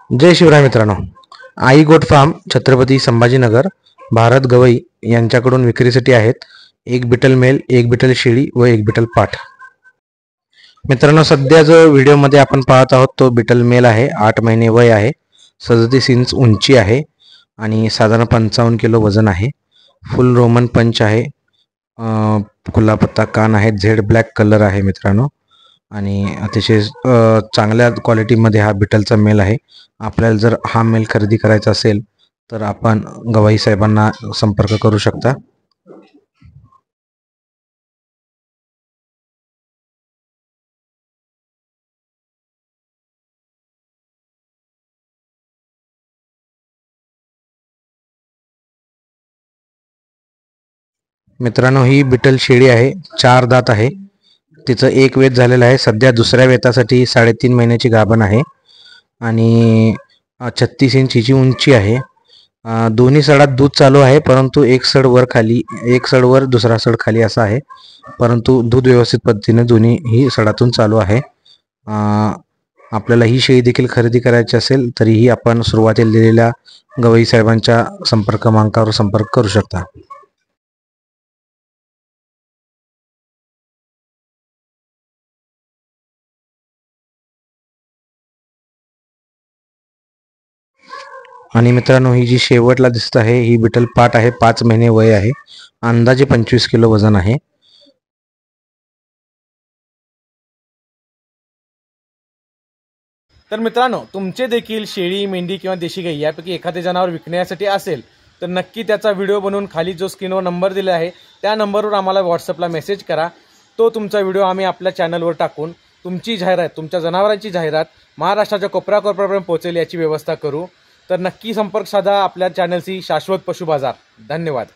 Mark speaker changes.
Speaker 1: जय शिवराय मित्रांनो, आई goat farm Chhatrapati Sambhajinagar Bharat Gavai यांच्याकडून विक्रीसाठी आहेत एक बिटल मेल, एक बिटल शेळी व एक बिटल पाठ। मित्रांनो, सध्या जो व्हिडिओमध्ये आपण पाहत आहोत तो बिटल मेल आहे। 8 महिने वय आहे, 37 इंच उंची आहे आणि साधारण 55 किलो वजन आहे। फुल रोमन पंच आहे, खुला पत्ता कान आहे, झेड ब्लॅक कलर आहे मित्रांनो आणि अतिशय चांगल्या क्वालिटीमध्ये हा बिटलचा मेल आहे। आपल्याला जर हा मेल खरेदी करायचा असेल तर आपण गवाई साहेबांना संपर्क करू शकता। मित्रांनो, ही बिटल शेळी आहे, 4 दात आहे, तिचं एक वेत झालेलं आहे। सध्या दुसऱ्या वेतासाठी 3.5 महिन्याची गाभण आहे आणि 36 इंचीची उंची आहे। दोन्ही सडात दूध चालू आहे, परंतु एक सड वर खाली, एक सड वर दुसरा सड खाली असा आहे, परंतु दूध व्यवस्थित पद्धतीने दोन्ही ही सडातून चालू आहे। आपल्याला ही शेळी देखील खरेदी करायची असेल तरीही आपण सुरुवातीला दिलेल्या गवई साहेबांच्या संपर्क क्रमांकावर संपर्क करू शकता। आणि मित्रांनो, ही जी शेवटला दिसत आहे ही बिटल पाट आहे, 5 महिने वय आहे, अंदाजे 25 किलो वजन आहे।
Speaker 2: तर मित्रांनो, तुमचे देखील शेळी, मेंढी किंवा देशी गाई यापैकी एखादे जनावर विकण्यासाठी असेल तर नक्की त्याचा व्हिडिओ बनवून खाली जो स्क्रीनवर नंबर दिला आहे त्या नंबरवर आम्हाला व्हॉट्सअपला मेसेज करा। तो तुमचा व्हिडिओ आम्ही आपल्या चॅनलवर टाकून तुमची जाहिरात, तुमच्या जनावरांची जाहिरात महाराष्ट्राच्या कोपऱ्याकोपऱ्यापर्यंत पोहोचेल याची व्यवस्था करू। तर नक्की संपर्क साधा आपल्या चॅनलशी, शाश्वत पशु बाजार। धन्यवाद।